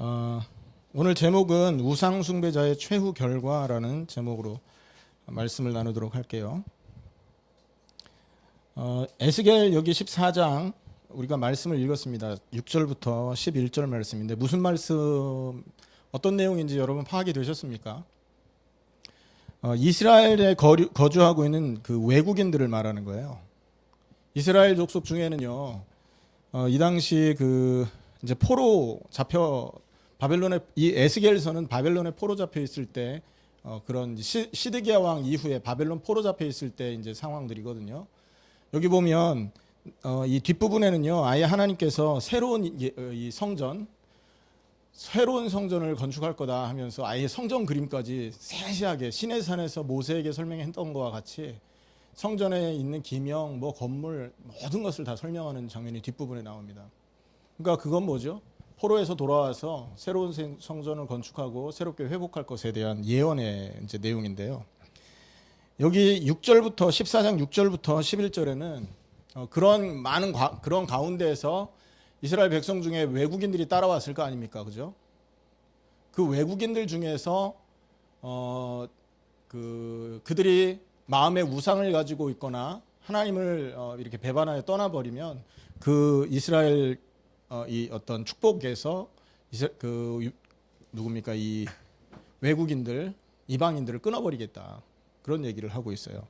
어, 오늘 제목은 우상숭배자의 최후 결과라는 제목으로 말씀을 나누도록 할게요. 에스겔 여기 14장 우리가 말씀을 읽었습니다. 6절부터 11절 말씀인데 무슨 말씀, 어떤 내용인지 여러분 파악이 되셨습니까? 이스라엘에 거주하고 있는 그 외국인들을 말하는 거예요. 이스라엘 족속 중에는요, 이 당시 그 이제 포로 잡혀 이 에스겔서는 바벨론에 포로 잡혀 있을 때 그런 시드기야 왕 이후에 바벨론 포로 잡혀 있을 때 이제 상황들이거든요. 여기 보면 이 뒷부분에는요, 아예 하나님께서 새로운 성전을 건축할 거다 하면서 아예 성전 그림까지 세세하게 시내산에서 모세에게 설명했던 것과 같이 성전에 있는 기명, 건물 모든 것을 다 설명하는 장면이 뒷부분에 나옵니다. 그러니까 그건 뭐죠? 포로에서 돌아와서 새로운 성전을 건축하고 새롭게 회복할 것에 대한 예언의 이제 내용인데요. 여기 14장 6절부터 11절에는 그런 그런 가운데에서 이스라엘 백성 중에 외국인들이 따라왔을 거 아닙니까? 그죠? 그 외국인들 중에서 그들이 마음의 우상을 가지고 있거나 하나님을 이렇게 배반하여 떠나버리면 그 이스라엘 이 어떤 축복에서 누굽니까? 이 외국인들, 이방인들을 끊어버리겠다. 그런 얘기를 하고 있어요.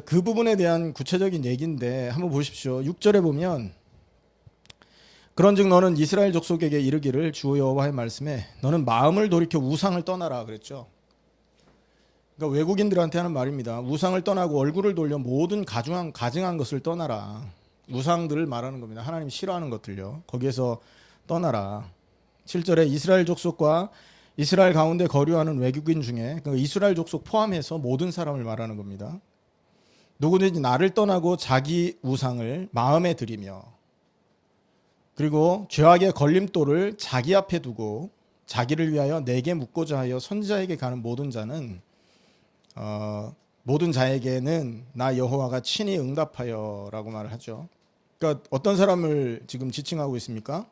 그 부분에 대한 구체적인 얘기인데 한번 보십시오. 6절에 보면 그런즉 너는 이스라엘 족속에게 이르기를 주 여호와의 말씀에 너는 마음을 돌이켜 우상을 떠나라 그랬죠. 그러니까 외국인들한테 하는 말입니다. 우상을 떠나고 얼굴을 돌려 모든 가증한 것을 떠나라. 우상들을 말하는 겁니다. 하나님 싫어하는 것들요. 거기에서 떠나라. 7절에 이스라엘 족속과 이스라엘 가운데 거류하는 외국인 중에 이스라엘 족속 포함해서 모든 사람을 말하는 겁니다. 누구든지 나를 떠나고 자기 우상을 마음에 들이며 그리고 죄악의 걸림돌을 자기 앞에 두고 자기를 위하여 내게 묻고자 하여 선지자에게 가는 모든 자에게는 나 여호와가 친히 응답하여 라고 말을 하죠. 그러니까 어떤 사람을 지금 지칭하고 있습니까?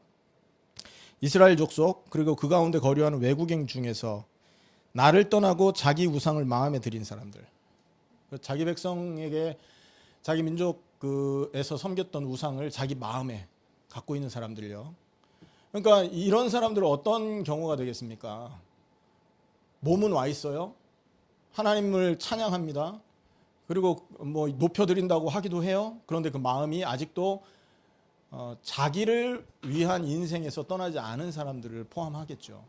이스라엘 족속 그리고 그 가운데 거류하는 외국인 중에서 나를 떠나고 자기 우상을 마음에 들인 사람들, 자기 백성에게 자기 민족에서 섬겼던 우상을 자기 마음에 갖고 있는 사람들요. 그러니까 이런 사람들은 어떤 경우가 되겠습니까? 몸은 와 있어요. 하나님을 찬양합니다. 그리고 높여드린다고 하기도 해요. 그런데 그 마음이 아직도 자기를 위한 인생에서 떠나지 않은 사람들을 포함하겠죠.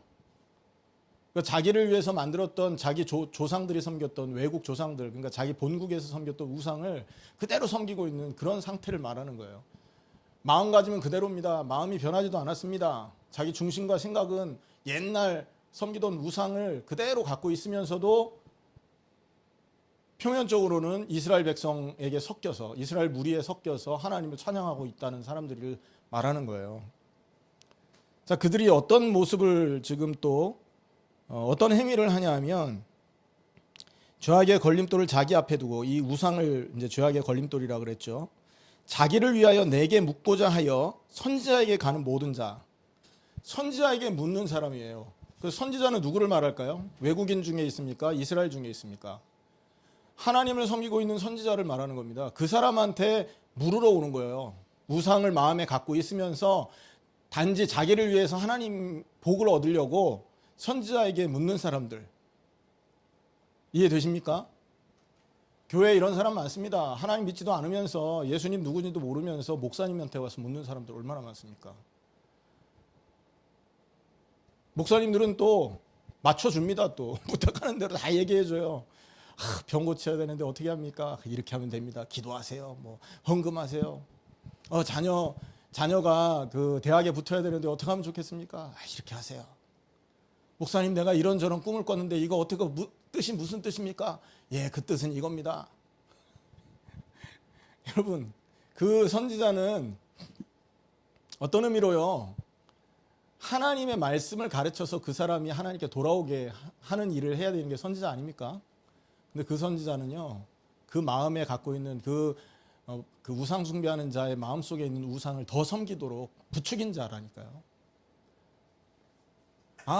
그러니까 자기를 위해서 만들었던 자기 조상들이 섬겼던 외국 조상들, 그러니까 자기 본국에서 섬겼던 우상을 그대로 섬기고 있는 그런 상태를 말하는 거예요. 마음가짐은 그대로입니다. 마음이 변하지도 않았습니다. 자기 중심과 생각은 옛날 섬기던 우상을 그대로 갖고 있으면서도 표면적으로는 이스라엘 백성에게 섞여서 이스라엘 무리에 섞여서 하나님을 찬양하고 있다는 사람들을 말하는 거예요. 자, 그들이 어떤 모습을 지금 또 어떤 행위를 하냐 하면 죄악의 걸림돌을 자기 앞에 두고 이 우상을 이제 죄악의 걸림돌이라 그랬죠. 자기를 위하여 내게 묻고자 하여 선지자에게 가는 모든 자, 선지자에게 묻는 사람이에요. 그 선지자는 누구를 말할까요? 외국인 중에 있습니까? 이스라엘 중에 있습니까? 하나님을 섬기고 있는 선지자를 말하는 겁니다. 그 사람한테 물으러 오는 거예요. 우상을 마음에 갖고 있으면서 단지 자기를 위해서 하나님 복을 얻으려고 선지자에게 묻는 사람들. 이해되십니까? 교회에 이런 사람 많습니다. 하나님 믿지도 않으면서 예수님 누구인지도 모르면서 목사님한테 와서 묻는 사람들 얼마나 많습니까? 목사님들은 또 맞춰줍니다. 또 부탁하는 대로 다 얘기해줘요. 병 고쳐야 되는데 어떻게 합니까? 이렇게 하면 됩니다. 기도하세요. 헌금하세요. 자녀가 그 대학에 붙어야 되는데 어떻게 하면 좋겠습니까? 이렇게 하세요. 목사님, 내가 이런저런 꿈을 꿨는데 이거 어떻게 뜻이 무슨 뜻입니까? 예, 그 뜻은 이겁니다. 여러분, 그 선지자는 어떤 의미로요? 하나님의 말씀을 가르쳐서 그 사람이 하나님께 돌아오게 하는 일을 해야 되는 게 선지자 아닙니까? 근데 그 선지자는요, 그 마음에 갖고 있는 그 우상 숭배하는 자의 마음속에 있는 우상을 더 섬기도록 부추긴 자라니까요.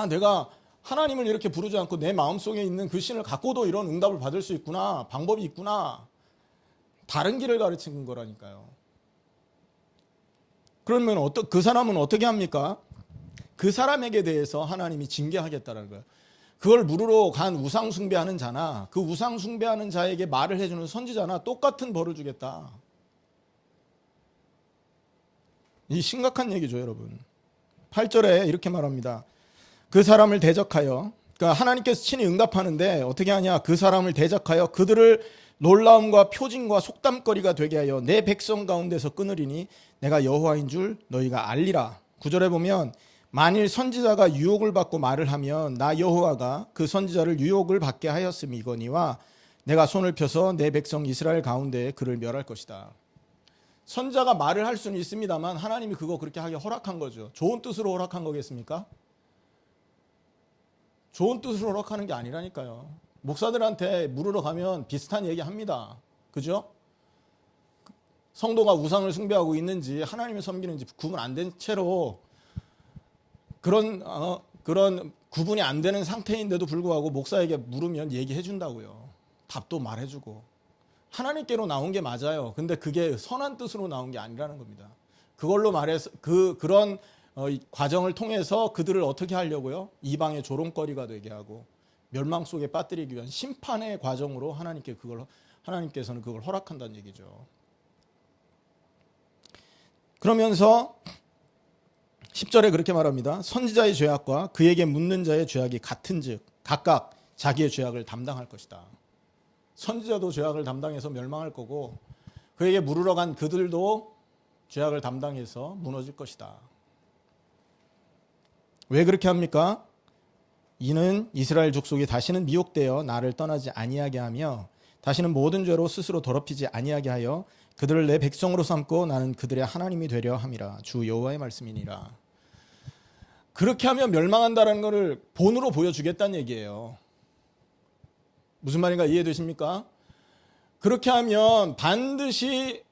내가 하나님을 이렇게 부르지 않고 내 마음속에 있는 그 신을 갖고도 이런 응답을 받을 수 있구나. 방법이 있구나. 다른 길을 가르치는 거라니까요. 그러면 그 사람은 어떻게 합니까? 그 사람에게 대해서 하나님이 징계하겠다는 거예요. 그걸 물으러 간 우상 숭배하는 자나 그 우상 숭배하는 자에게 말을 해주는 선지자나 똑같은 벌을 주겠다. 이 심각한 얘기죠, 여러분. 8절에 이렇게 말합니다. 그 사람을 대적하여, 그러니까 하나님께서 친히 응답하는데 어떻게 하냐? 그 사람을 대적하여 그들을 놀라움과 표징과 속담거리가 되게 하여 내 백성 가운데서 끊으리니 내가 여호와인 줄 너희가 알리라. 9절에 보면 만일 선지자가 유혹을 받고 말을 하면 나 여호와가 그 선지자를 유혹을 받게 하였음이거니와 내가 손을 펴서 내 백성 이스라엘 가운데에 그를 멸할 것이다. 선지자가 말을 할 수는 있습니다만 하나님이 그거 그렇게 하게 허락한 거죠. 좋은 뜻으로 허락한 거겠습니까? 좋은 뜻으로 허락하는 게 아니라니까요. 목사들한테 물으러 가면 비슷한 얘기 합니다. 그죠? 성도가 우상을 숭배하고 있는지 하나님을 섬기는지 구분 안 된 채로 그런 구분이 안 되는 상태인데도 불구하고 목사에게 물으면 얘기해 준다고요. 답도 말해주고. 하나님께로 나온 게 맞아요. 근데 그게 선한 뜻으로 나온 게 아니라는 겁니다. 그걸로 말해서 그런 과정을 통해서 그들을 어떻게 하려고요? 이방의 조롱거리가 되게 하고 멸망 속에 빠뜨리기 위한 심판의 과정으로 하나님께서는 그걸 허락한다는 얘기죠. 그러면서 10절에 그렇게 말합니다. 선지자의 죄악과 그에게 묻는 자의 죄악이 같은즉 각각 자기의 죄악을 담당할 것이다. 선지자도 죄악을 담당해서 멸망할 거고 그에게 물으러 간 그들도 죄악을 담당해서 무너질 것이다. 왜 그렇게 합니까? 이는 이스라엘 족속이 다시는 미혹되어 나를 떠나지 아니하게 하며 다시는 모든 죄로 스스로 더럽히지 아니하게 하여 그들을 내 백성으로 삼고 나는 그들의 하나님이 되려 함이라. 주 여호와의 말씀이니라. 그렇게 하면 멸망한다는 것을 본으로 보여주겠다는 얘기예요. 무슨 말인가 이해되십니까? 그렇게 하면 반드시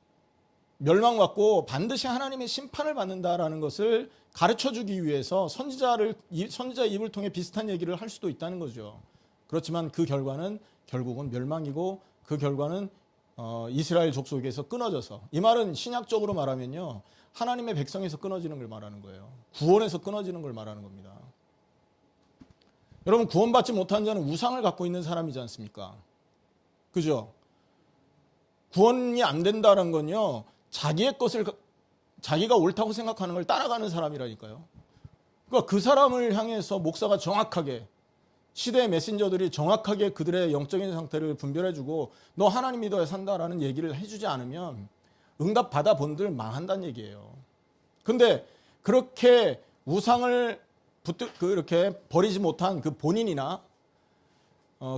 멸망받고 반드시 하나님의 심판을 받는다라는 것을 가르쳐주기 위해서 선지자 입을 통해 비슷한 얘기를 할 수도 있다는 거죠. 그렇지만 그 결과는 결국은 멸망이고 그 결과는 이스라엘 족속에서 끊어져서, 이 말은 신약적으로 말하면요, 하나님의 백성에서 끊어지는 걸 말하는 거예요. 구원에서 끊어지는 걸 말하는 겁니다. 여러분, 구원받지 못한 자는 우상을 갖고 있는 사람이지 않습니까? 그죠? 구원이 안 된다는 건요, 자기의 것을 자기가 옳다고 생각하는 걸 따라가는 사람이라니까요. 그러니까 그 사람을 향해서 목사가 정확하게, 시대의 메신저들이 정확하게 그들의 영적인 상태를 분별해주고 너 하나님 믿어야 산다라는 얘기를 해주지 않으면 응답 받아본들 망한다는 얘기예요. 근데 그렇게 우상을 그렇게 버리지 못한 그 본인이나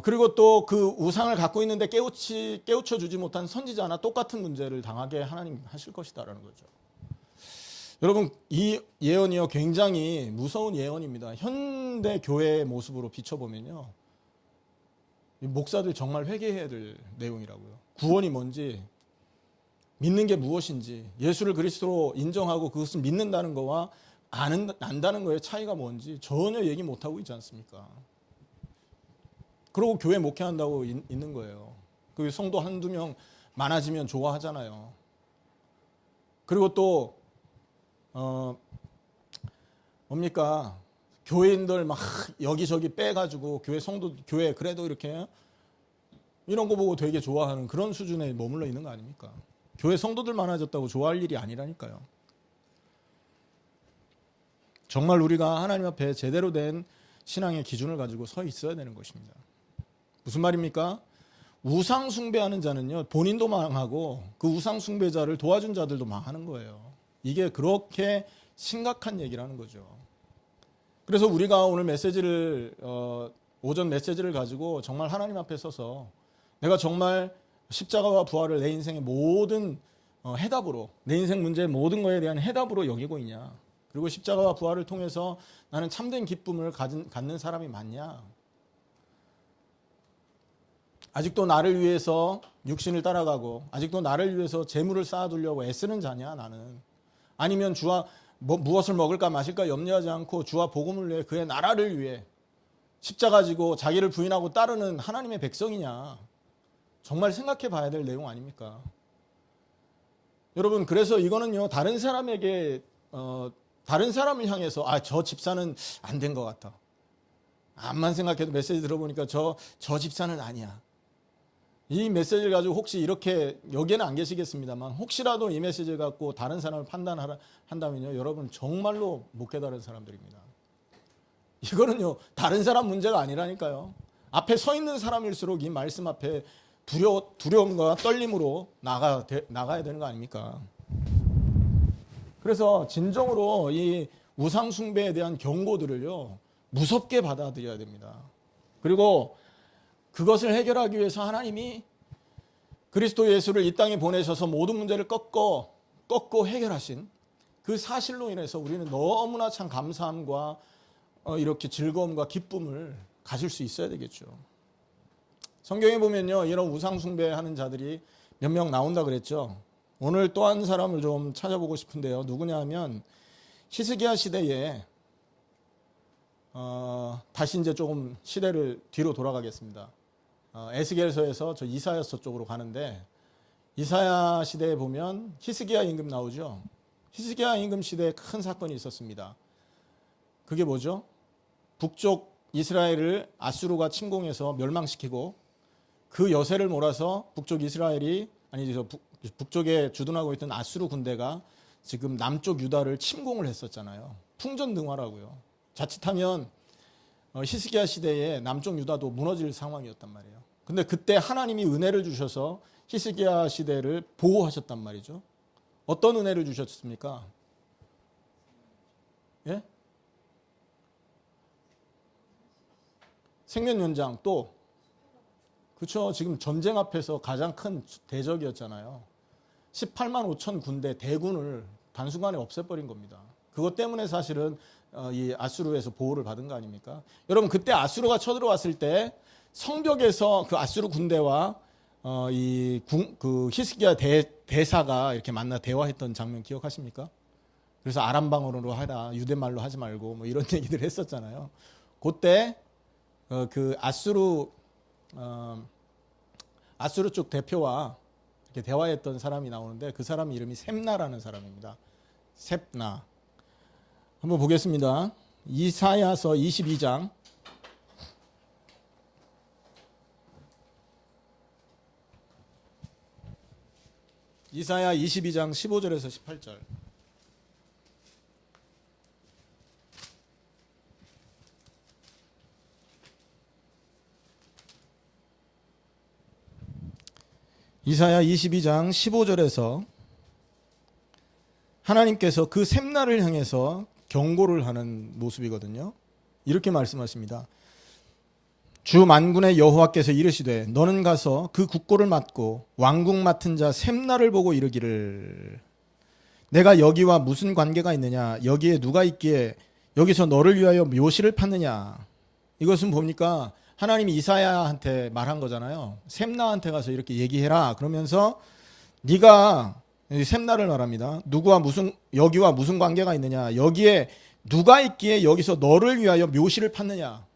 그리고 또 그 우상을 갖고 있는데 깨우쳐주지 못한 선지자나 똑같은 문제를 당하게 하나님 하실 것이다라는 거죠. 여러분, 이 예언이요 굉장히 무서운 예언입니다. 현대 교회의 모습으로 비춰보면요, 목사들 정말 회개해야 될 내용이라고요. 구원이 뭔지, 믿는 게 무엇인지, 예수를 그리스도로 인정하고 그것을 믿는다는 거와 안다는 거의 차이가 뭔지 전혀 얘기 못하고 있지 않습니까? 그러고 교회 목회한다고 있는 거예요. 그 성도 한두 명 많아지면 좋아하잖아요. 그리고 또 뭡니까? 교인들 막 여기저기 빼가지고 교회 그래도 이렇게 이런 거 보고 되게 좋아하는 그런 수준에 머물러 있는 거 아닙니까? 교회 성도들 많아졌다고 좋아할 일이 아니라니까요. 정말 우리가 하나님 앞에 제대로 된 신앙의 기준을 가지고 서 있어야 되는 것입니다. 무슨 말입니까? 우상 숭배하는 자는요, 본인도 망하고 그 우상 숭배자를 도와준 자들도 망하는 거예요. 이게 그렇게 심각한 얘기라는 거죠. 그래서 우리가 오늘 오전 메시지를 가지고 정말 하나님 앞에 서서 내가 정말 십자가와 부활을 내 인생의 모든 해답으로, 내 인생 문제의 모든 것에 대한 해답으로 여기고 있냐, 그리고 십자가와 부활을 통해서 나는 참된 기쁨을 갖는 사람이 맞냐, 아직도 나를 위해서 육신을 따라가고 아직도 나를 위해서 재물을 쌓아두려고 애쓰는 자냐 나는, 아니면 무엇을 먹을까 마실까 염려하지 않고 주와 복음을 위해 그의 나라를 위해 십자가 지고 자기를 부인하고 따르는 하나님의 백성이냐. 정말 생각해 봐야 될 내용 아닙니까? 여러분, 그래서 이거는요, 다른 사람에게 다른 사람을 향해서 저 집사는 안 된 것 같아. 암만 생각해도 메시지 들어보니까 저 집사는 아니야. 이 메시지를 가지고 혹시 이렇게 여기에는 안 계시겠습니다만 혹시라도 이 메시지를 갖고 다른 사람을 판단한다면요, 여러분 정말로 못 깨달은 사람들입니다. 이거는요, 다른 사람 문제가 아니라니까요. 앞에 서 있는 사람일수록 이 말씀 앞에 두려움과 떨림으로 나가야 되는 거 아닙니까? 그래서 진정으로 이 우상 숭배에 대한 경고들을요, 무섭게 받아들여야 됩니다. 그리고 그것을 해결하기 위해서 하나님이 그리스도 예수를 이 땅에 보내셔서 모든 문제를 꺾고 해결하신 그 사실로 인해서 우리는 너무나 참 감사함과 이렇게 즐거움과 기쁨을 가질 수 있어야 되겠죠. 성경에 보면요, 이런 우상 숭배하는 자들이 몇 명 나온다 그랬죠. 오늘 또 한 사람을 좀 찾아보고 싶은데요. 누구냐 하면 히스기야 시대에 다시 이제 조금 시대를 뒤로 돌아가겠습니다. 에스겔서에서 저 이사야서 쪽으로 가는데 이사야 시대에 보면 히스기야 임금 나오죠. 히스기야 임금 시대에 큰 사건이 있었습니다. 그게 뭐죠? 북쪽 이스라엘을 아수르가 침공해서 멸망시키고 그 여세를 몰아서 북쪽 이스라엘이 북쪽에 주둔하고 있던 아수르 군대가 지금 남쪽 유다를 침공을 했었잖아요. 풍전등화라고요. 자칫하면 히스기야 시대에 남쪽 유다도 무너질 상황이었단 말이에요. 근데 그때 하나님이 은혜를 주셔서 히스기야 시대를 보호하셨단 말이죠. 어떤 은혜를 주셨습니까? 예? 생명연장, 또 그렇죠. 지금 전쟁 앞에서 가장 큰 대적이었잖아요. 18만 5천 군대 대군을 단순간에 없애버린 겁니다. 그것 때문에 사실은 이 아수르에서 보호를 받은 거 아닙니까? 여러분, 그때 아수르가 쳐들어왔을 때 성벽에서 그 아수르 군대와 그 히스기야 대사가 이렇게 만나 대화했던 장면 기억하십니까? 그래서 아람방언으로 하라, 유대말로 하지 말고 뭐 이런 얘기들 했었잖아요. 그때 그 아수르 쪽 대표와 이렇게 대화했던 사람이 나오는데 그 사람 이름이 셈나라는 사람입니다. 셈나. 한번 보겠습니다. 이사야서 22장. 이사야 22장 15절에서 18절. 이사야 22장 15절에서 하나님께서 그 셈나를 향해서 경고를 하는 모습이거든요. 이렇게 말씀하십니다. 주 만군의 여호와께서 이르시되 너는 가서 그 국고를 맡고 왕국 맡은 자 셈나를 보고 이르기를 내가 여기와 무슨 관계가 있느냐, 여기에 누가 있기에 여기서 너를 위하여 묘시를 팠느냐. 이것은 뭡니까? 하나님이 이사야한테 말한 거잖아요. 셈나한테 가서 이렇게 얘기해라. 그러면서 네가 셈나를 말합니다. 여기와 무슨 관계가 있느냐, 여기에 누가 있기에 여기서 너를 위하여 묘시를 팠느냐.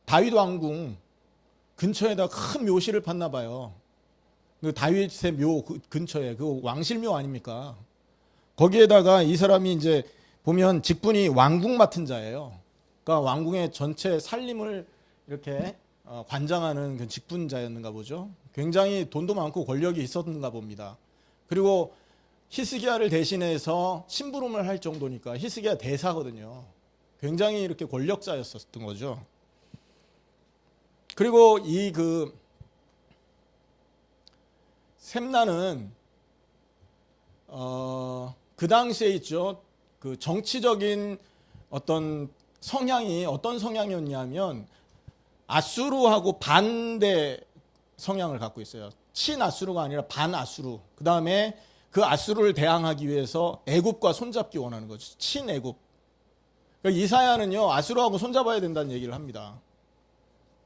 다윗 왕궁 근처에다 큰 묘시를 팠나 봐요. 그 다윗의 묘 근처에 그 왕실묘 아닙니까? 거기에다가 이 사람이 이제 보면 직분이 왕궁 맡은 자예요. 그러니까 왕궁의 전체 살림을 이렇게 관장하는 그 직분자였는가 보죠. 굉장히 돈도 많고 권력이 있었는가 봅니다. 그리고 히스기야를 대신해서 심부름을 할 정도니까 히스기야 대사거든요. 굉장히 이렇게 권력자였었던 거죠. 그리고 이 셈나는 그 당시에 있죠. 그 정치적인 어떤 성향이 어떤 성향이었냐면 아수르하고 반대 성향을 갖고 있어요. 친아수르가 아니라 반아수르. 그 다음에 그 아수르를 대항하기 위해서 애굽과 손잡기 원하는 거죠. 친애굽. 그러니까 이사야는요, 아수르하고 손잡아야 된다는 얘기를 합니다.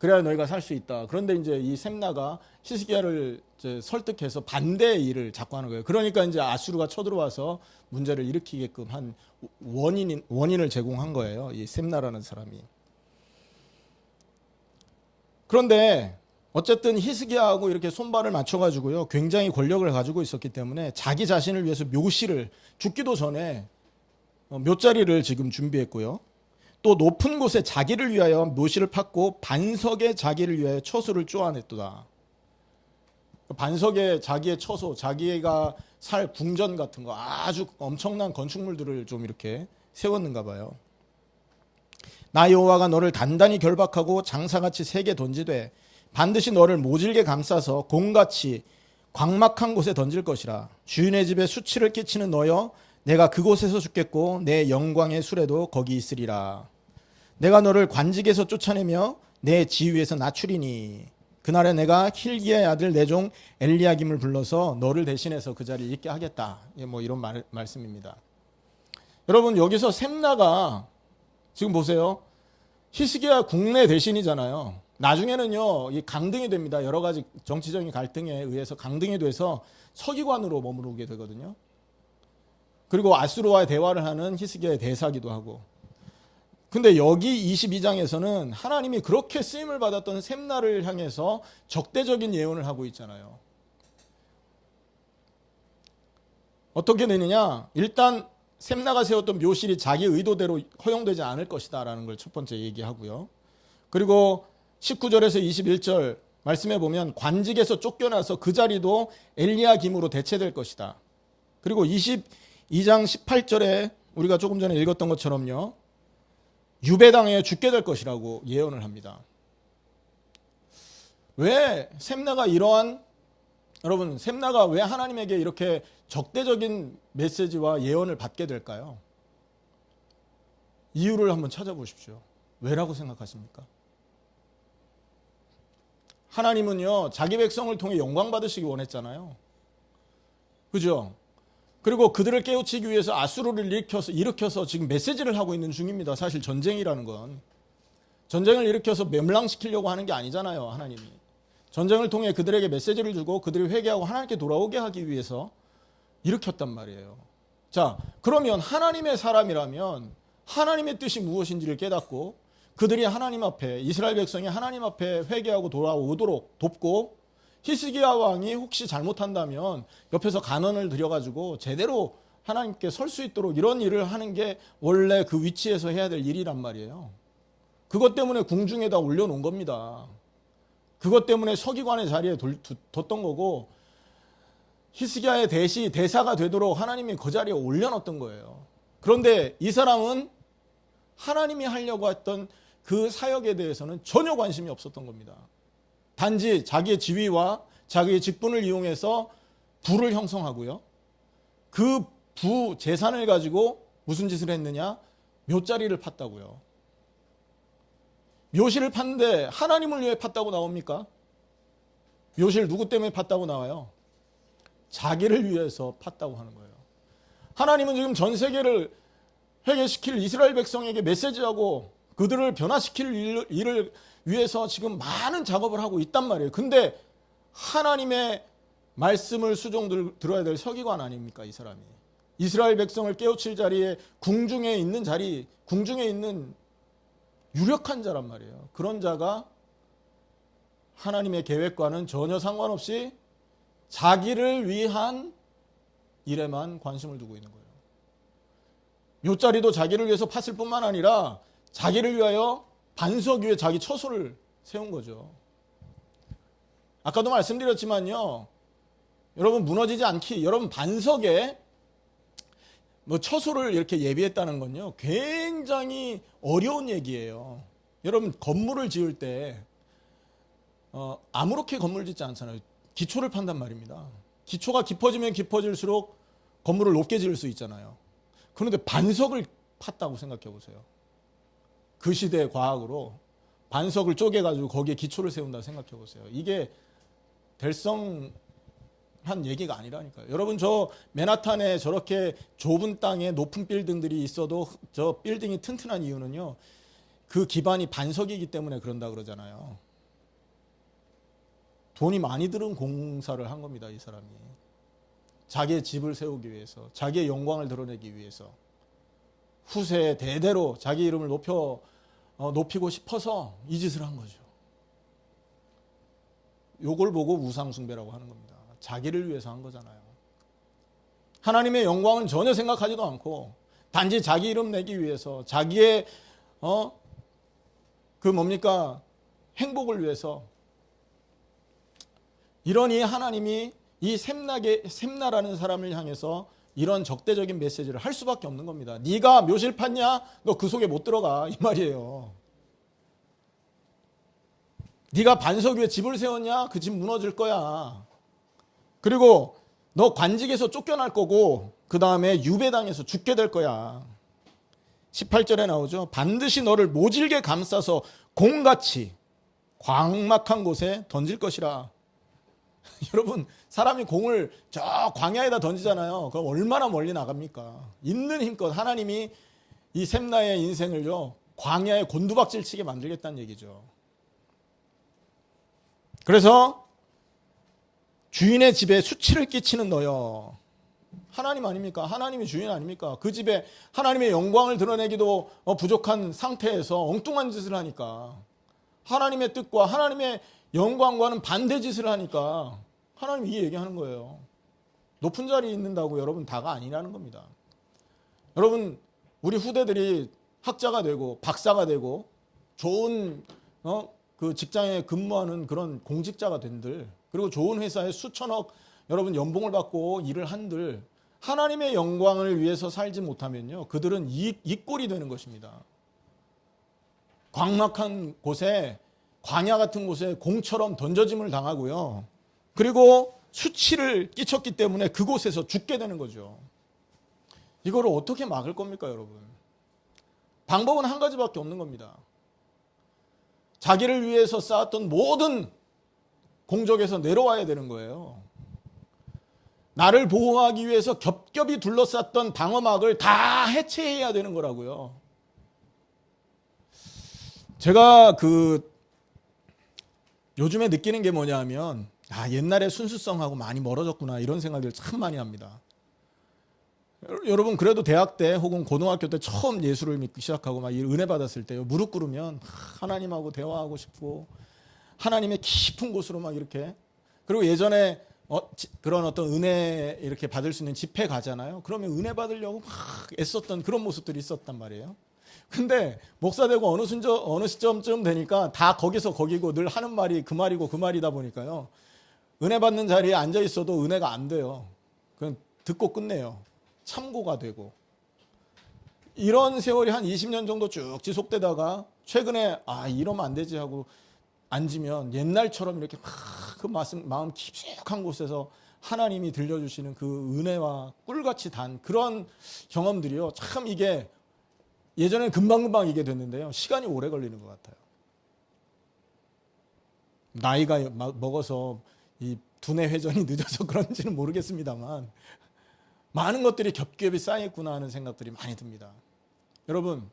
그래야 너희가 살 수 있다. 그런데 이제 이 셈나가 히스기야를 이제 설득해서 반대의 일을 자꾸 하는 거예요. 그러니까 이제 아수르가 쳐들어와서 문제를 일으키게끔 한 원인을 제공한 거예요. 이 셈나라는 사람이. 그런데 어쨌든 히스기야하고 이렇게 손발을 맞춰가지고요, 굉장히 권력을 가지고 있었기 때문에 자기 자신을 위해서 묘시를, 죽기도 전에 묘자리를 지금 준비했고요. 또 높은 곳에 자기를 위하여 묘시를 팠고 반석에 자기를 위하여 처소를 쪼아냈도다. 반석에 자기의 처소, 자기가 살 궁전 같은 거, 아주 엄청난 건축물들을 좀 이렇게 세웠는가 봐요. 나 여호와가 너를 단단히 결박하고 장사같이 세게 던지되 반드시 너를 모질게 감싸서 공같이 광막한 곳에 던질 것이라. 주인의 집에 수치를 끼치는 너여, 내가 그곳에서 죽겠고 내 영광의 수레도 거기 있으리라. 내가 너를 관직에서 쫓아내며 내 지위에서 낮추리니 그날에 내가 힐기야의 아들 내 종 엘리야김을 불러서 너를 대신해서 그 자리에 있게 하겠다. 뭐 이런 말씀입니다. 여러분, 여기서 셈나가 지금 보세요. 히스기야 국내 대신이잖아요. 나중에는요, 이 강등이 됩니다. 여러 가지 정치적인 갈등에 의해서 강등이 돼서 서기관으로 머무르게 되거든요. 그리고 아수르와의 대화를 하는 히스기야의 대사기도 하고. 근데 여기 22장에서는 하나님이 그렇게 쓰임을 받았던 셈나를 향해서 적대적인 예언을 하고 있잖아요. 어떻게 되느냐? 일단 셈나가 세웠던 묘실이 자기 의도대로 허용되지 않을 것이다 라는 걸 첫 번째 얘기하고요. 그리고 19절에서 21절 말씀해 보면 관직에서 쫓겨나서 그 자리도 엘리야김으로 대체될 것이다. 그리고 22장 18절에 우리가 조금 전에 읽었던 것처럼요, 유배당해 죽게 될 것이라고 예언을 합니다. 왜 셈나가 여러분, 셈나가 왜 하나님에게 이렇게 적대적인 메시지와 예언을 받게 될까요? 이유를 한번 찾아보십시오. 왜라고 생각하십니까? 하나님은요, 자기 백성을 통해 영광 받으시기 원했잖아요. 그죠? 그리고 그들을 깨우치기 위해서 아수르를 일으켜서 지금 메시지를 하고 있는 중입니다. 사실 전쟁이라는 건. 전쟁을 일으켜서 멸망시키려고 하는 게 아니잖아요, 하나님이. 전쟁을 통해 그들에게 메시지를 주고 그들이 회개하고 하나님께 돌아오게 하기 위해서 일으켰단 말이에요. 자, 그러면 하나님의 사람이라면 하나님의 뜻이 무엇인지를 깨닫고 그들이 하나님 앞에, 이스라엘 백성이 하나님 앞에 회개하고 돌아오도록 돕고, 히스기야 왕이 혹시 잘못한다면 옆에서 간언을 들여가지고 제대로 하나님께 설 수 있도록 이런 일을 하는 게 원래 그 위치에서 해야 될 일이란 말이에요. 그것 때문에 궁중에다 올려놓은 겁니다. 그것 때문에 서기관의 자리에 뒀던 거고, 히스기야의 대사가 되도록 하나님이 그 자리에 올려놓았던 거예요. 그런데 이 사람은 하나님이 하려고 했던 그 사역에 대해서는 전혀 관심이 없었던 겁니다. 단지 자기의 지위와 자기의 직분을 이용해서 부를 형성하고요. 그 부 재산을 가지고 무슨 짓을 했느냐? 묘자리를 팠다고요. 묘실을 팠는데 하나님을 위해 팠다고 나옵니까? 묘실 누구 때문에 팠다고 나와요? 자기를 위해서 팠다고 하는 거예요. 하나님은 지금 전 세계를 회개시킬 이스라엘 백성에게 메시지하고 그들을 변화시킬 일을 위해서 지금 많은 작업을 하고 있단 말이에요. 근데 하나님의 말씀을 수종 들어야 될 서기관 아닙니까, 이 사람이? 이스라엘 백성을 깨우칠 자리에 궁중에 있는 유력한 자란 말이에요. 그런 자가 하나님의 계획과는 전혀 상관없이 자기를 위한 일에만 관심을 두고 있는 거예요. 묘자리도 자기를 위해서 팠을 뿐만 아니라 자기를 위하여 반석 위에 자기 처소를 세운 거죠. 아까도 말씀드렸지만요, 여러분 무너지지 않기, 여러분 반석에 처소를 이렇게 예비했다는 건요, 굉장히 어려운 얘기예요. 여러분 건물을 지을 때 아무렇게 건물 짓지 않잖아요. 기초를 판단 말입니다. 기초가 깊어지면 깊어질수록 건물을 높게 지을 수 있잖아요. 그런데 반석을 팠다고 생각해 보세요. 그 시대의 과학으로 반석을 쪼개가지고 거기에 기초를 세운다고 생각해 보세요. 이게 될성한 얘기가 아니라니까요. 여러분, 저 맨하탄에 저렇게 좁은 땅에 높은 빌딩들이 있어도 저 빌딩이 튼튼한 이유는요, 그 기반이 반석이기 때문에 그런다 그러잖아요. 돈이 많이 드는 공사를 한 겁니다. 이 사람이. 자기의 집을 세우기 위해서, 자기의 영광을 드러내기 위해서, 후세에 대대로 자기 이름을 높이고 싶어서 이 짓을 한 거죠. 요걸 보고 우상숭배라고 하는 겁니다. 자기를 위해서 한 거잖아요. 하나님의 영광은 전혀 생각하지도 않고 단지 자기 이름 내기 위해서, 자기의 행복을 위해서. 이러니 하나님이 이 셈나라는 사람을 향해서 이런 적대적인 메시지를 할 수밖에 없는 겁니다. 네가 묘실 팠냐? 너 그 속에 못 들어가, 이 말이에요. 네가 반석 위에 집을 세웠냐? 그 집 무너질 거야. 그리고 너 관직에서 쫓겨날 거고 그 다음에 유배당해서 죽게 될 거야. 18절에 나오죠. 반드시 너를 모질게 감싸서 공같이 광막한 곳에 던질 것이라. 여러분, 사람이 공을 저 광야에다 던지잖아요. 그럼 얼마나 멀리 나갑니까? 있는 힘껏 하나님이 이 셈나의 인생을요, 광야에 곤두박질 치게 만들겠다는 얘기죠. 그래서 주인의 집에 수치를 끼치는 너여. 하나님 아닙니까? 하나님이 주인 아닙니까? 그 집에 하나님의 영광을 드러내기도 부족한 상태에서 엉뚱한 짓을 하니까, 하나님의 뜻과 하나님의 영광과는 반대 짓을 하니까 하나님이 이 얘기하는 거예요. 높은 자리에 있는다고 여러분 다가 아니라는 겁니다. 여러분, 우리 후대들이 학자가 되고 박사가 되고 좋은 그 직장에 근무하는 그런 공직자가 된들, 그리고 좋은 회사에 수천억 여러분 연봉을 받고 일을 한들 하나님의 영광을 위해서 살지 못하면요, 그들은 이 꼴이 되는 것입니다. 광막한 곳에, 광야 같은 곳에 공처럼 던져짐을 당하고요, 그리고 수치를 끼쳤기 때문에 그곳에서 죽게 되는 거죠. 이거를 어떻게 막을 겁니까, 여러분? 방법은 한 가지밖에 없는 겁니다. 자기를 위해서 쌓았던 모든 공적에서 내려와야 되는 거예요. 나를 보호하기 위해서 겹겹이 둘러쌌던 방어막을 다 해체해야 되는 거라고요. 제가 요즘에 느끼는 게 뭐냐 하면, 옛날에 순수성하고 많이 멀어졌구나, 이런 생각을 참 많이 합니다. 여러분, 그래도 대학 때 혹은 고등학교 때 처음 예수를 믿기 시작하고 막 은혜 받았을 때요, 무릎 꿇으면 하나님하고 대화하고 싶고 하나님의 깊은 곳으로 막 이렇게, 그리고 예전에 그런 어떤 은혜 이렇게 받을 수 있는 집회 가잖아요. 그러면 은혜 받으려고 막 애썼던 그런 모습들이 있었단 말이에요. 근데 목사 되고 어느 시점쯤 되니까 다 거기서 거기고 늘 하는 말이 그 말이고 그 말이다 보니까요, 은혜 받는 자리에 앉아 있어도 은혜가 안 돼요. 그냥 듣고 끝내요. 참고가 되고. 이런 세월이 한 20년 정도 쭉 지속되다가 최근에 이러면 안 되지 하고 앉으면 옛날처럼 이렇게 막 그 마음 깊숙한 곳에서 하나님이 들려주시는 그 은혜와 꿀같이 단 그런 경험들이요, 참 이게 예전에는 금방금방 이게 됐는데요, 시간이 오래 걸리는 것 같아요. 나이가 먹어서 이 두뇌 회전이 늦어서 그런지는 모르겠습니다만 많은 것들이 겹겹이 쌓여있구나 하는 생각들이 많이 듭니다. 여러분,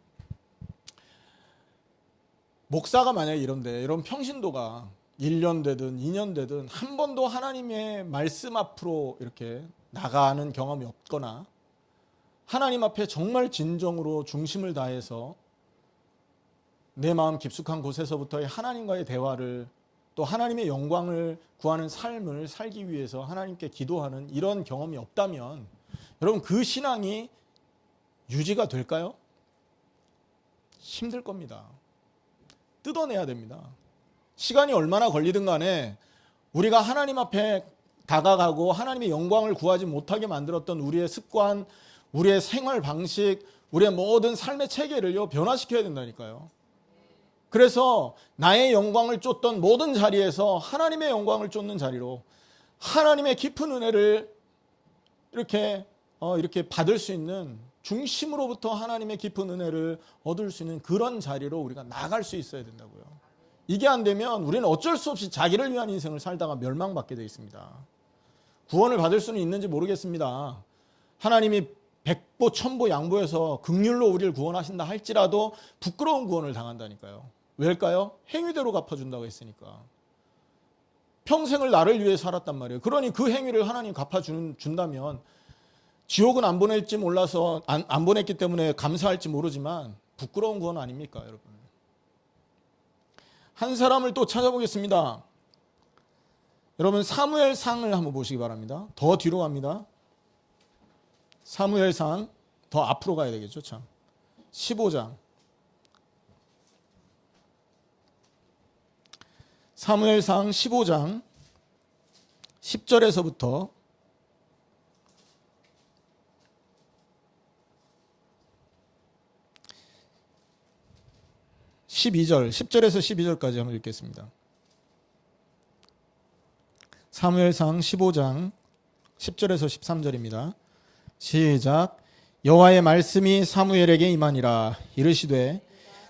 목사가 만약에 이런 평신도가 1년 되든 2년 되든 한 번도 하나님의 말씀 앞으로 이렇게 나가는 경험이 없거나, 하나님 앞에 정말 진정으로 중심을 다해서 내 마음 깊숙한 곳에서부터의 하나님과의 대화를, 또 하나님의 영광을 구하는 삶을 살기 위해서 하나님께 기도하는 이런 경험이 없다면 여러분, 그 신앙이 유지가 될까요? 힘들 겁니다. 뜯어내야 됩니다. 시간이 얼마나 걸리든 간에 우리가 하나님 앞에 다가가고 하나님의 영광을 구하지 못하게 만들었던 우리의 습관, 우리의 생활 방식, 우리의 모든 삶의 체계를요, 변화시켜야 된다니까요. 그래서 나의 영광을 쫓던 모든 자리에서 하나님의 영광을 쫓는 자리로, 하나님의 깊은 은혜를 이렇게 받을 수 있는, 중심으로부터 하나님의 깊은 은혜를 얻을 수 있는 그런 자리로 우리가 나갈 수 있어야 된다고요. 이게 안 되면 우리는 어쩔 수 없이 자기를 위한 인생을 살다가 멸망받게 되어 있습니다. 구원을 받을 수는 있는지 모르겠습니다. 하나님이 백보 천보 양보해서 긍휼로 우리를 구원하신다 할지라도 부끄러운 구원을 당한다니까요. 왜일까요? 행위대로 갚아준다고 했으니까. 평생을 나를 위해 살았단 말이에요. 그러니 그 행위를 하나님 갚아준다면 지옥은 안 보낼지 몰라서 안 보냈기 때문에 감사할지 모르지만 부끄러운 건 아닙니까, 여러분? 한 사람을 또 찾아보겠습니다. 여러분 사무엘상을 한번 보시기 바랍니다. 더 뒤로 갑니다. 사무엘상 더 앞으로 가야 되겠죠, 참. 15장. 사무엘상 15장 10절에서부터 12절, 10절에서 12절까지 한번 읽겠습니다. 사무엘상 15장 10절에서 13절입니다. 시작. 여호와의 말씀이 사무엘에게 임하니라. 이르시되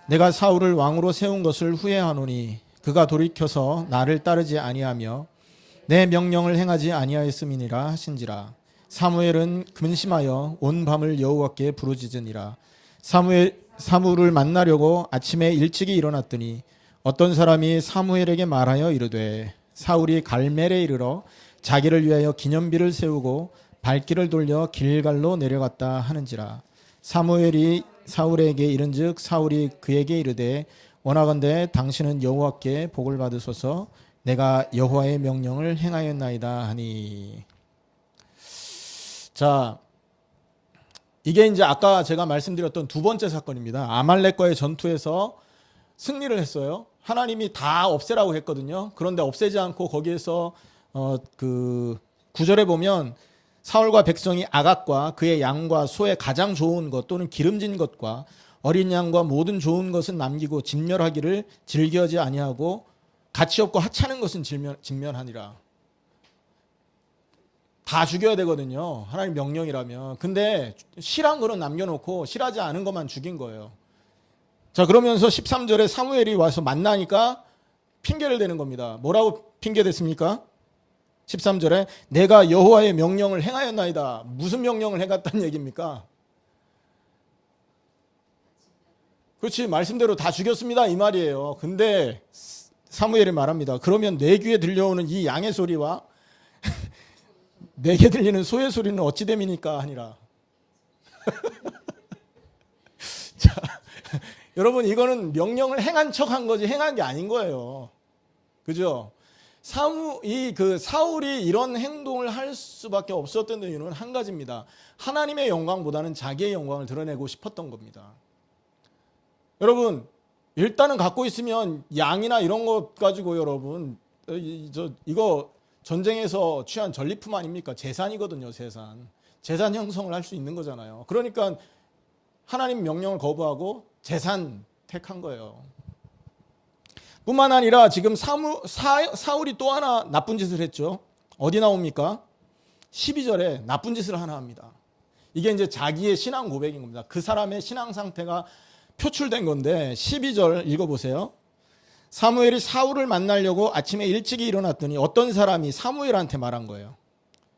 내가 사울을 왕으로 세운 것을 후회하노니 그가 돌이켜서 나를 따르지 아니하며 내 명령을 행하지 아니하였음이니라 하신지라. 사무엘은 근심하여 온 밤을 여호와께 부르짖으니라. 사무엘을 만나려고 아침에 일찍이 일어났더니 어떤 사람이 사무엘에게 말하여 이르되 사울이 갈멜에 이르러 자기를 위하여 기념비를 세우고 발길을 돌려 길갈로 내려갔다 하는지라. 사무엘이 사울에게 이른즉 사울이 그에게 이르되 원하건대 당신은 여호와께 복을 받으소서. 내가 여호와의 명령을 행하였나이다 하니. 자, 이게 이제 아까 제가 말씀드렸던 두 번째 사건입니다. 아말렉과의 전투에서 승리를 했어요. 하나님이 다 없애라고 했거든요. 그런데 없애지 않고 거기에서 그 9절에 보면 사울과 백성이 아각과 그의 양과 소의 가장 좋은 것 또는 기름진 것과 어린 양과 모든 좋은 것은 남기고 진멸하기를 즐겨하지 아니하고 가치 없고 하찮은 것은 진멸하니라. 다 죽여야 되거든요. 하나님 명령이라면. 근데 실한 거는 남겨놓고 실하지 않은 것만 죽인 거예요. 자, 그러면서 13절에 사무엘이 와서 만나니까 핑계를 대는 겁니다. 뭐라고 핑계댔습니까? 13절에 내가 여호와의 명령을 행하였나이다. 무슨 명령을 해갔다는 얘기입니까? 그렇지, 말씀대로 다 죽였습니다 이 말이에요. 근데 사무엘이 말합니다. 그러면 내 귀에 들려오는 이 양의 소리와 내게 들리는 소의 소리는 어찌 됨이니까 하니라. 자, 여러분 이거는 명령을 행한 척한 거지 행한 게 아닌 거예요. 그죠? 사울이 이런 행동을 할 수밖에 없었던 이유는 한 가지입니다. 하나님의 영광보다는 자기의 영광을 드러내고 싶었던 겁니다. 여러분 일단은 갖고 있으면 양이나 이런 것 가지고 여러분 이거 전쟁에서 취한 전리품 아닙니까? 재산이거든요. 재산 형성을 할 수 있는 거잖아요. 그러니까 하나님 명령을 거부하고 재산 택한 거예요. 뿐만 아니라 지금 사울이 또 하나 나쁜 짓을 했죠. 어디 나옵니까? 12절에 나쁜 짓을 하나 합니다. 이게 이제 자기의 신앙 고백인 겁니다. 그 사람의 신앙 상태가 표출된 건데 12절 읽어보세요. 사무엘이 사울을 만나려고 아침에 일찍이 일어났더니 어떤 사람이 사무엘한테 말한 거예요.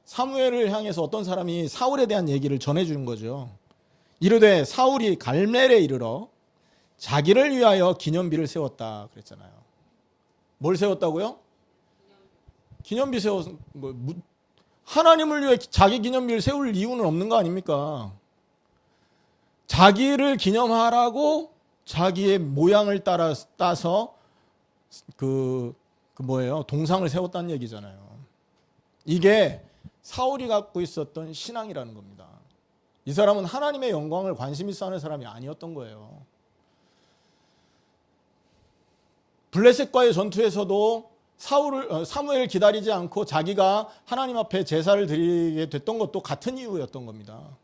사무엘을 향해서 어떤 사람이 사울에 대한 얘기를 전해주는 거죠. 이르되 사울이 갈멜에 이르러 자기를 위하여 기념비를 세웠다 그랬잖아요. 뭘 세웠다고요? 기념비 세웠. 하나님을 위해 자기 기념비를 세울 이유는 없는 거 아닙니까? 자기를 기념하라고 자기의 모양을 따서 동상을 세웠다는 얘기잖아요. 이게 사울이 갖고 있었던 신앙이라는 겁니다. 이 사람은 하나님의 영광을 관심 있어 하는 사람이 아니었던 거예요. 블레셋과의 전투에서도 사무엘을 기다리지 않고 자기가 하나님 앞에 제사를 드리게 됐던 것도 같은 이유였던 겁니다.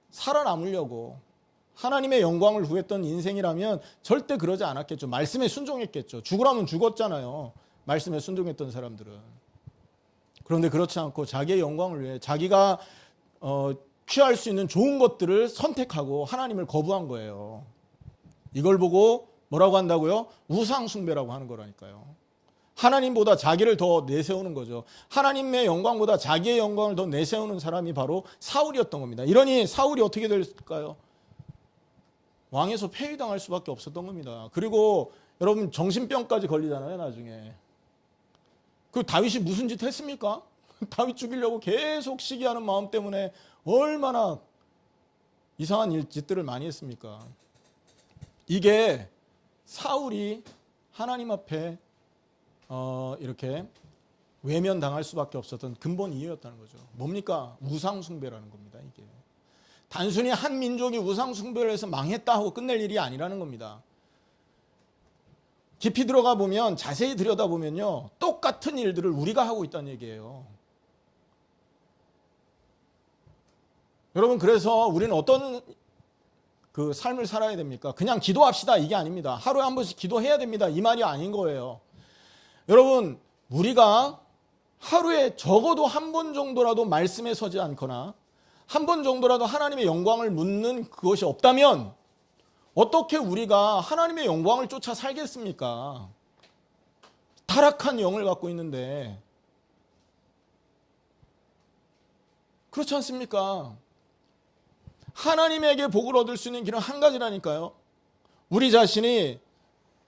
살아남으려고. 하나님의 영광을 구했던 인생이라면 절대 그러지 않았겠죠. 말씀에 순종했겠죠. 죽으라면 죽었잖아요. 말씀에 순종했던 사람들은. 그런데 그렇지 않고 자기의 영광을 위해 자기가 취할 수 있는 좋은 것들을 선택하고 하나님을 거부한 거예요. 이걸 보고 뭐라고 한다고요? 우상숭배라고 하는 거라니까요. 하나님보다 자기를 더 내세우는 거죠. 하나님의 영광보다 자기의 영광을 더 내세우는 사람이 바로 사울이었던 겁니다. 이러니 사울이 어떻게 될까요? 왕에서 폐위당할 수밖에 없었던 겁니다. 그리고 여러분 정신병까지 걸리잖아요, 나중에. 그 다윗이 무슨 짓 했습니까? 다윗 죽이려고 계속 시기하는 마음 때문에 얼마나 이상한 짓들을 많이 했습니까? 이게 사울이 하나님 앞에 이렇게 외면당할 수밖에 없었던 근본 이유였다는 거죠. 뭡니까? 우상숭배라는 겁니다. 이게 단순히 한 민족이 우상숭배를 해서 망했다 하고 끝낼 일이 아니라는 겁니다. 깊이 들어가 보면, 자세히 들여다보면요, 똑같은 일들을 우리가 하고 있다는 얘기예요. 여러분, 그래서 우리는 어떤 그 삶을 살아야 됩니까? 그냥 기도합시다, 이게 아닙니다. 하루에 한 번씩 기도해야 됩니다, 이 말이 아닌 거예요. 여러분, 우리가 하루에 적어도 한 번 정도라도 말씀에 서지 않거나 한 번 정도라도 하나님의 영광을 묻는 그것이 없다면 어떻게 우리가 하나님의 영광을 쫓아 살겠습니까? 타락한 영을 갖고 있는데. 그렇지 않습니까? 하나님에게 복을 얻을 수 있는 길은 한 가지라니까요. 우리 자신이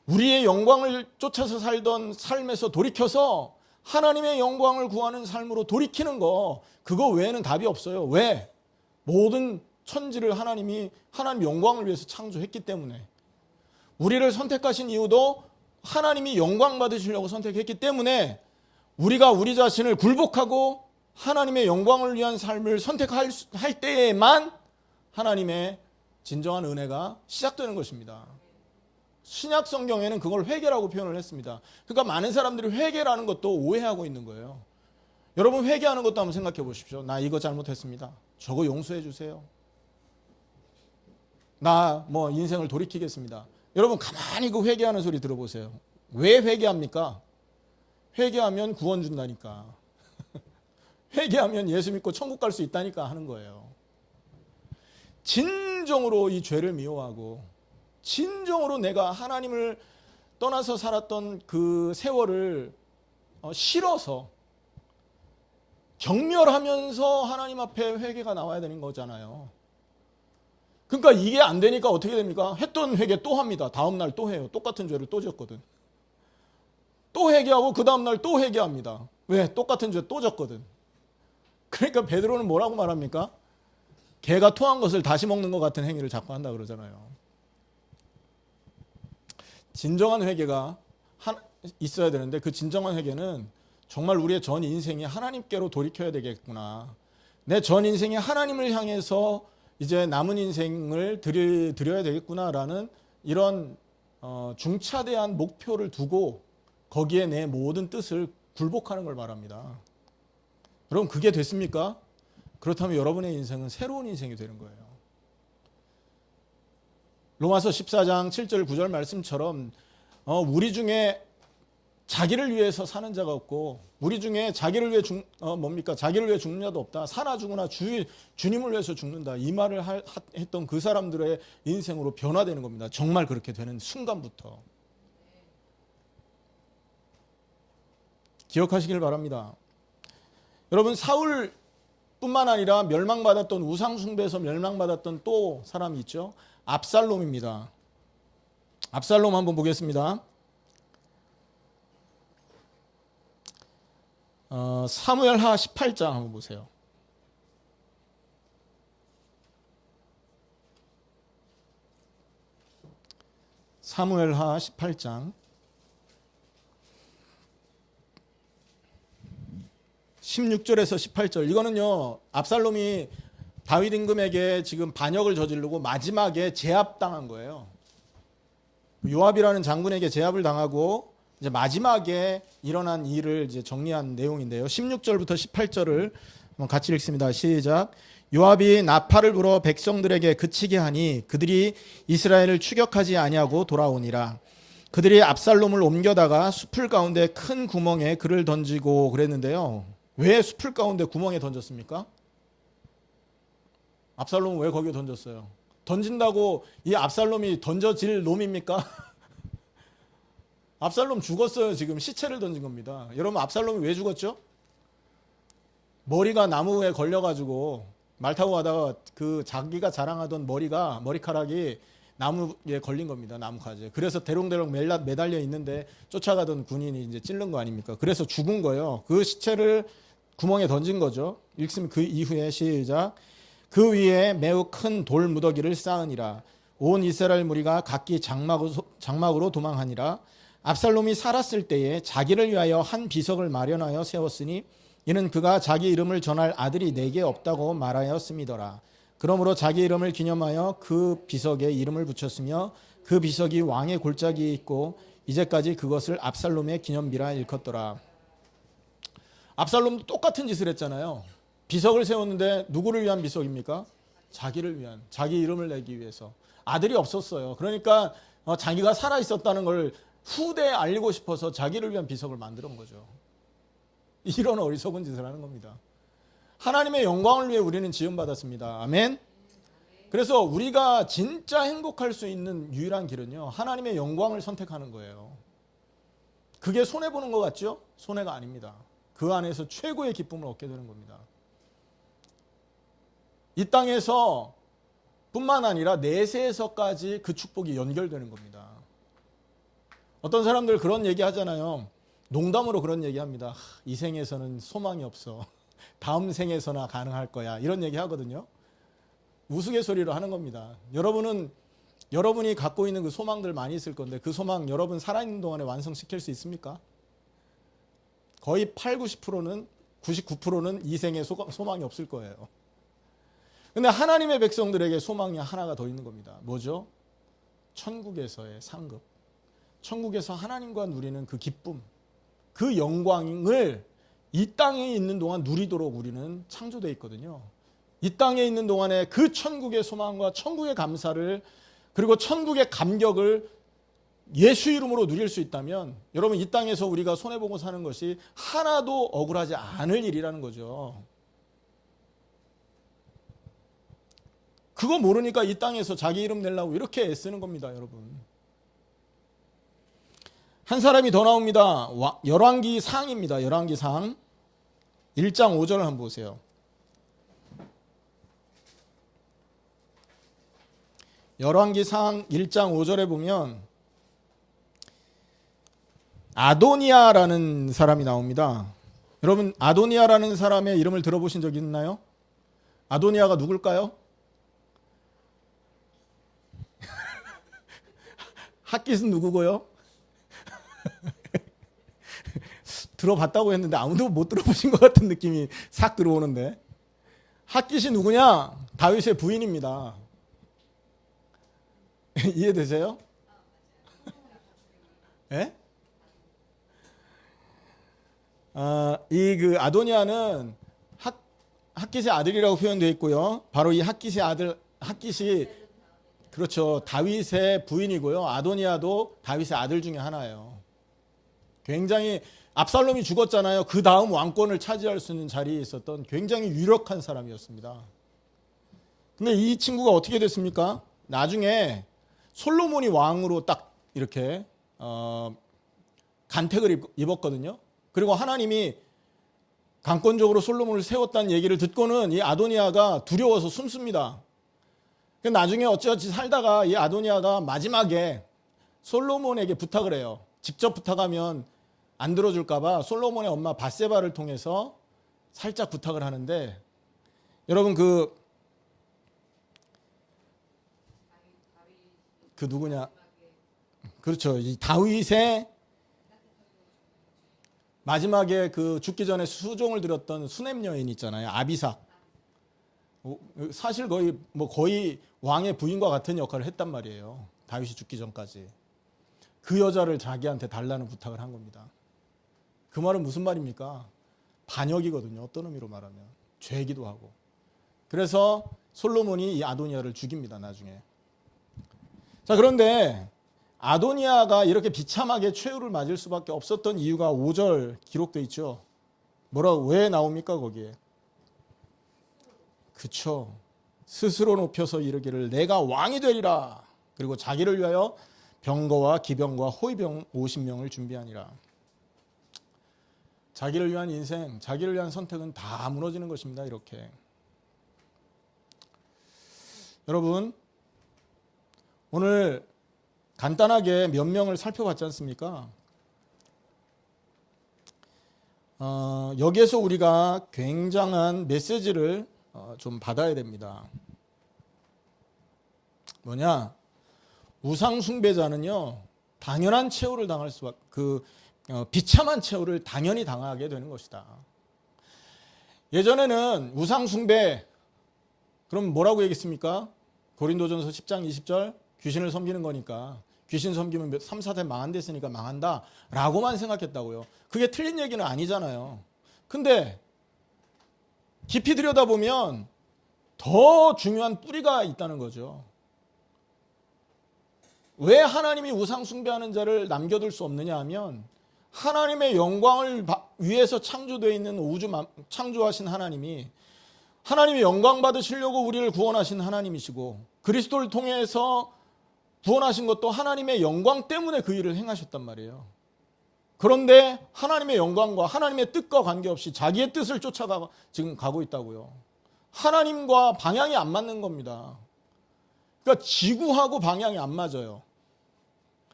우리의 영광을 쫓아서 살던 삶에서 돌이켜서 하나님의 영광을 구하는 삶으로 돌이키는 거, 그거 외에는 답이 없어요. 왜? 모든 천지를 하나님 영광을 위해서 창조했기 때문에, 우리를 선택하신 이유도 하나님이 영광 받으시려고 선택했기 때문에, 우리가 우리 자신을 굴복하고 하나님의 영광을 위한 삶을 선택할 때에만 하나님의 진정한 은혜가 시작되는 것입니다. 신약 성경에는 그걸 회개라고 표현을 했습니다. 그러니까 많은 사람들이 회개라는 것도 오해하고 있는 거예요. 여러분, 회개하는 것도 한번 생각해 보십시오. 나 이거 잘못했습니다. 저거 용서해 주세요. 나 인생을 돌이키겠습니다. 여러분, 가만히 그 회개하는 소리 들어보세요. 왜 회개합니까? 회개하면 구원 준다니까. 회개하면 예수 믿고 천국 갈 수 있다니까 하는 거예요. 진정으로 이 죄를 미워하고 진정으로 내가 하나님을 떠나서 살았던 그 세월을 싫어서 경멸하면서 하나님 앞에 회개가 나와야 되는 거잖아요. 그러니까 이게 안 되니까 어떻게 됩니까? 했던 회개 또 합니다. 다음 날 또 해요. 똑같은 죄를 또 졌거든. 또 회개하고 그 다음 날 또 회개합니다. 왜? 똑같은 죄 또 졌거든. 그러니까 베드로는 뭐라고 말합니까? 개가 토한 것을 다시 먹는 것 같은 행위를 자꾸 한다 그러잖아요. 진정한 회개가 있어야 되는데, 그 진정한 회개는 정말 우리의 전 인생이 하나님께로 돌이켜야 되겠구나. 내 전 인생이 하나님을 향해서 이제 남은 인생을 드려야 되겠구나라는 이런 중차대한 목표를 두고 거기에 내 모든 뜻을 굴복하는 걸 말합니다. 여러분, 그게 됐습니까? 그렇다면 여러분의 인생은 새로운 인생이 되는 거예요. 로마서 14장 7절 9절 말씀처럼 우리 중에 자기를 위해서 사는 자가 없고, 우리 중에 자기를 위해 자기를 위해 죽는 자도 없다. 사나 죽으나 주님을 위해서 죽는다. 이 말을 했던 그 사람들의 인생으로 변화되는 겁니다. 정말 그렇게 되는 순간부터. 기억하시길 바랍니다. 여러분, 사울뿐만 아니라 멸망받았던, 우상숭배에서 멸망받았던 또 사람이 있죠. 압살롬입니다. 압살롬 한번 보겠습니다. 사무엘하 18장 한번 보세요. 사무엘하 18장 16절에서 18절. 이거는요, 압살롬이 다윗 임금에게 지금 반역을 저지르고 마지막에 제압당한 거예요. 요압이라는 장군에게 제압을 당하고 이제 마지막에 일어난 일을 이제 정리한 내용인데요. 16절부터 18절을 한번 같이 읽습니다. 시작. 요압이 나팔을 불어 백성들에게 그치게 하니 그들이 이스라엘을 추격하지 아니하고 돌아오니라. 그들이 압살롬을 옮겨다가 숲을 가운데 큰 구멍에 그를 던지고 그랬는데요. 왜 숲을 가운데 구멍에 던졌습니까? 압살롬은 왜 거기에 던졌어요? 던진다고 이 압살롬이 던져질 놈입니까? 압살롬 죽었어요. 지금 시체를 던진 겁니다. 여러분, 압살롬이 왜 죽었죠? 머리가 나무에 걸려가지고 말 타고 가다가 그 자기가 자랑하던 머리카락이 나무에 걸린 겁니다. 나무가지에. 그래서 대롱대롱 매달려 있는데 쫓아가던 군인이 이제 찔른 거 아닙니까? 그래서 죽은 거예요. 그 시체를 구멍에 던진 거죠. 읽으면 그 이후에 시작. 그 위에 매우 큰 돌 무더기를 쌓으니라. 온 이스라엘 무리가 각기 장막으로 도망하니라. 압살롬이 살았을 때에 자기를 위하여 한 비석을 마련하여 세웠으니 이는 그가 자기 이름을 전할 아들이 내게 없다고 말하였음이더라. 그러므로 자기 이름을 기념하여 그 비석에 이름을 붙였으며 그 비석이 왕의 골짜기에 있고 이제까지 그것을 압살롬의 기념비라 일컫더라. 압살롬도 똑같은 짓을 했잖아요. 비석을 세웠는데 누구를 위한 비석입니까? 자기를 위한, 자기 이름을 내기 위해서. 아들이 없었어요. 그러니까 자기가 살아있었다는 걸 후대에 알리고 싶어서 자기를 위한 비석을 만드는 거죠. 이런 어리석은 짓을 하는 겁니다. 하나님의 영광을 위해 우리는 지음받았습니다. 아멘. 그래서 우리가 진짜 행복할 수 있는 유일한 길은요, 하나님의 영광을 선택하는 거예요. 그게 손해보는 것 같죠? 손해가 아닙니다. 그 안에서 최고의 기쁨을 얻게 되는 겁니다. 이 땅에서 뿐만 아니라 내세에서까지 그 축복이 연결되는 겁니다. 어떤 사람들 그런 얘기 하잖아요. 농담으로 그런 얘기 합니다. 이 생에서는 소망이 없어. 다음 생에서나 가능할 거야. 이런 얘기 하거든요. 우스갯소리로 하는 겁니다. 여러분이 갖고 있는 그 소망들 많이 있을 건데 그 소망 여러분 살아있는 동안에 완성시킬 수 있습니까? 거의 80, 99%는 이 생에 소망이 없을 거예요. 근데 하나님의 백성들에게 소망이 하나가 더 있는 겁니다. 뭐죠? 천국에서의 상급. 천국에서 하나님과 누리는 그 기쁨, 그 영광을 이 땅에 있는 동안 누리도록 우리는 창조되어 있거든요. 이 땅에 있는 동안에 그 천국의 소망과 천국의 감사를 그리고 천국의 감격을 예수 이름으로 누릴 수 있다면 여러분 이 땅에서 우리가 손해보고 사는 것이 하나도 억울하지 않을 일이라는 거죠. 그거 모르니까 이 땅에서 자기 이름 내려고 이렇게 애쓰는 겁니다, 여러분. 한 사람이 더 나옵니다. 열왕기 상입니다. 열왕기 상 1장 5절을 한번 보세요. 열왕기 상 1장 5절에 보면 아도니아라는 사람이 나옵니다. 여러분 아도니아라는 사람의 이름을 들어보신 적 있나요? 아도니아가 누굴까요? 핫깃은 누구고요? 들어봤다고 했는데 아무도 못 들어보신 것 같은 느낌이 싹 들어오는데 핫깃이 누구냐? 다윗의 부인입니다. 이해되세요? 예? 이 그 아도니아는 핫깃의 아들이라고 표현되어 있고요. 바로 이 핫깃의 아들 핫깃이 그렇죠. 다윗의 부인이고요. 아도니아도 다윗의 아들 중에 하나예요. 굉장히 압살롬이 죽었잖아요. 그 다음 왕권을 차지할 수 있는 자리에 있었던 굉장히 유력한 사람이었습니다. 근데 이 친구가 어떻게 됐습니까? 나중에 솔로몬이 왕으로 딱 이렇게 간택을 입었거든요. 그리고 하나님이 강권적으로 솔로몬을 세웠다는 얘기를 듣고는 이 아도니아가 두려워서 숨습니다. 나중에 어찌어찌 살다가 이 아도니아가 마지막에 솔로몬에게 부탁을 해요. 직접 부탁하면 안 들어줄까봐 솔로몬의 엄마 밧세바를 통해서 살짝 부탁을 하는데 여러분 그 누구냐? 그렇죠. 이 다윗의 마지막에 그 죽기 전에 수종을 드렸던 수냄 여인 있잖아요. 아비삭. 사실 거의 왕의 부인과 같은 역할을 했단 말이에요. 다윗이 죽기 전까지. 그 여자를 자기한테 달라는 부탁을 한 겁니다. 그 말은 무슨 말입니까? 반역이거든요. 어떤 의미로 말하면. 죄기도 하고. 그래서 솔로몬이 이 아도니아를 죽입니다. 나중에. 자, 그런데 아도니아가 이렇게 비참하게 최후를 맞을 수밖에 없었던 이유가 5절 기록되어 있죠. 왜 나옵니까 거기에? 그쵸. 스스로 높여서 이르기를 내가 왕이 되리라. 그리고 자기를 위하여 병거와 기병과 호위병 50명을 준비하니라. 자기를 위한 인생, 자기를 위한 선택은 다 무너지는 것입니다. 이렇게. 여러분 오늘 간단하게 몇 명을 살펴봤지 않습니까? 여기에서 우리가 굉장한 메시지를 좀 받아야 됩니다. 뭐냐? 우상 숭배자는요, 당연한 최후를 당할 수밖에, 비참한 최후를 당연히 당하게 되는 것이다. 예전에는 우상 숭배, 그럼 뭐라고 얘기했습니까? 고린도전서 10장 20절, 귀신을 섬기는 거니까, 귀신 섬기면 3, 4대 망한댔으니까 망한다 라고만 생각했다고요. 그게 틀린 얘기는 아니잖아요. 근데 깊이 들여다보면 더 중요한 뿌리가 있다는 거죠. 왜 하나님이 우상 숭배하는 자를 남겨둘 수 없느냐 하면, 하나님의 영광을 위해서 창조되어 있는 우주 창조하신 하나님이 하나님의 영광 받으시려고 우리를 구원하신 하나님이시고, 그리스도를 통해서 구원하신 것도 하나님의 영광 때문에 그 일을 행하셨단 말이에요. 그런데 하나님의 영광과 하나님의 뜻과 관계없이 자기의 뜻을 쫓아가 지금 가고 있다고요. 하나님과 방향이 안 맞는 겁니다. 그러니까 지구하고 방향이 안 맞아요.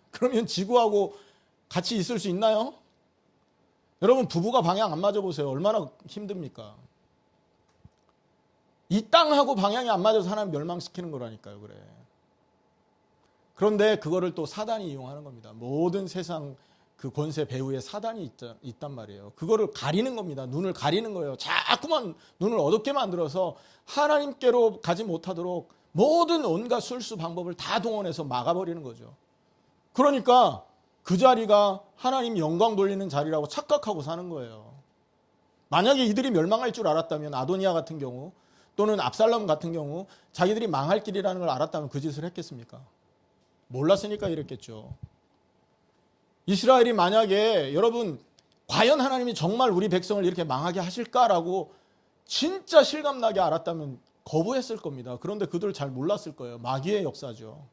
그러면 지구하고 같이 있을 수 있나요? 여러분, 부부가 방향 안 맞아 보세요. 얼마나 힘듭니까? 이 땅하고 방향이 안 맞아서 하나님 멸망시키는 거라니까요. 그래. 그런데 그거를 또 사단이 이용하는 겁니다. 모든 세상 그 권세 배후에 사단이 있단 말이에요. 그거를 가리는 겁니다. 눈을 가리는 거예요. 자꾸만 눈을 어둡게 만들어서 하나님께로 가지 못하도록 모든 온갖 술수 방법을 다 동원해서 막아버리는 거죠. 그러니까 그 자리가 하나님 영광 돌리는 자리라고 착각하고 사는 거예요. 만약에 이들이 멸망할 줄 알았다면, 아도니아 같은 경우 또는 압살롬 같은 경우 자기들이 망할 길이라는 걸 알았다면 그 짓을 했겠습니까? 몰랐으니까 이랬겠죠. 이스라엘이 만약에, 여러분, 과연 하나님이 정말 우리 백성을 이렇게 망하게 하실까라고 진짜 실감나게 알았다면 거부했을 겁니다. 그런데 그들 잘 몰랐을 거예요. 마귀의 역사죠.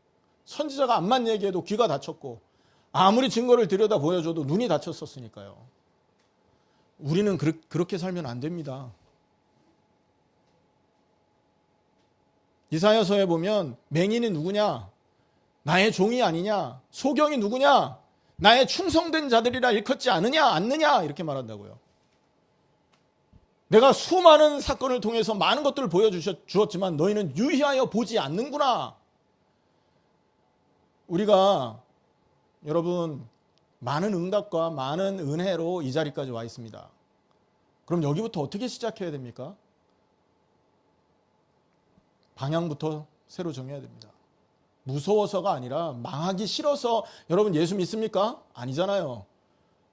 선지자가 암만 얘기해도 귀가 다쳤고, 아무리 증거를 들여다 보여줘도 눈이 다쳤었으니까요. 우리는 그렇게 살면 안 됩니다. 이사야서에 보면 맹인이 누구냐? 나의 종이 아니냐? 소경이 누구냐? 나의 충성된 자들이라 일컫지 않느냐? 이렇게 말한다고요. 내가 수많은 사건을 통해서 많은 것들을 보여주었지만 너희는 유의하여 보지 않는구나. 우리가, 여러분, 많은 응답과 많은 은혜로 이 자리까지 와 있습니다. 그럼 여기부터 어떻게 시작해야 됩니까? 방향부터 새로 정해야 됩니다. 무서워서가 아니라 망하기 싫어서 여러분 예수 믿습니까? 아니잖아요.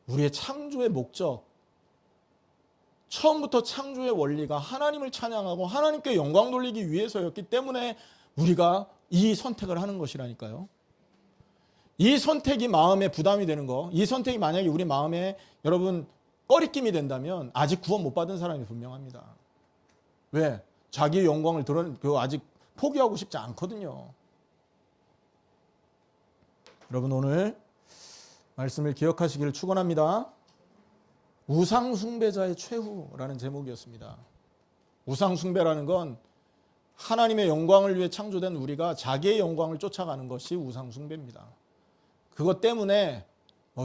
우리의 창조의 목적, 처음부터 창조의 원리가 하나님을 찬양하고 하나님께 영광 돌리기 위해서였기 때문에 우리가 이 선택을 하는 것이라니까요. 이 선택이 마음에 부담이 되는 거, 이 선택이 만약에 우리 마음에 여러분 꺼리낌이 된다면 아직 구원 못 받은 사람이 분명합니다. 왜? 자기의 영광을 아직 포기하고 싶지 않거든요. 여러분, 오늘 말씀을 기억하시기를 축원합니다. 우상 숭배자의 최후라는 제목이었습니다. 우상 숭배라는 건 하나님의 영광을 위해 창조된 우리가 자기의 영광을 쫓아가는 것이 우상 숭배입니다. 그것 때문에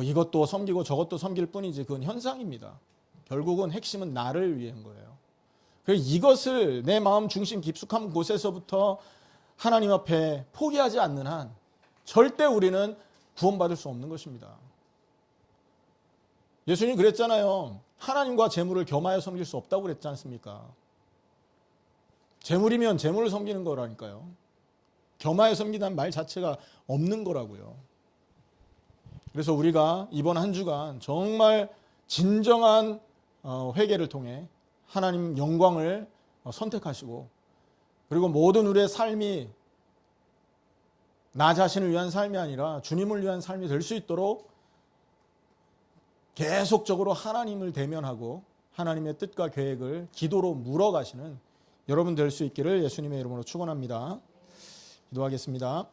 이것도 섬기고 저것도 섬길 뿐이지 그건 현상입니다. 결국은 핵심은 나를 위한 거예요. 그래서 이것을 내 마음 중심 깊숙한 곳에서부터 하나님 앞에 포기하지 않는 한 절대 우리는 구원받을 수 없는 것입니다. 예수님 그랬잖아요. 하나님과 재물을 겸하여 섬길 수 없다고 그랬지 않습니까? 재물이면 재물을 섬기는 거라니까요. 겸하여 섬기다는 말 자체가 없는 거라고요. 그래서 우리가 이번 한 주간 정말 진정한 회개를 통해 하나님 영광을 선택하시고, 그리고 모든 우리의 삶이 나 자신을 위한 삶이 아니라 주님을 위한 삶이 될 수 있도록 계속적으로 하나님을 대면하고 하나님의 뜻과 계획을 기도로 물어가시는 여러분 될 수 있기를 예수님의 이름으로 축원합니다. 기도하겠습니다.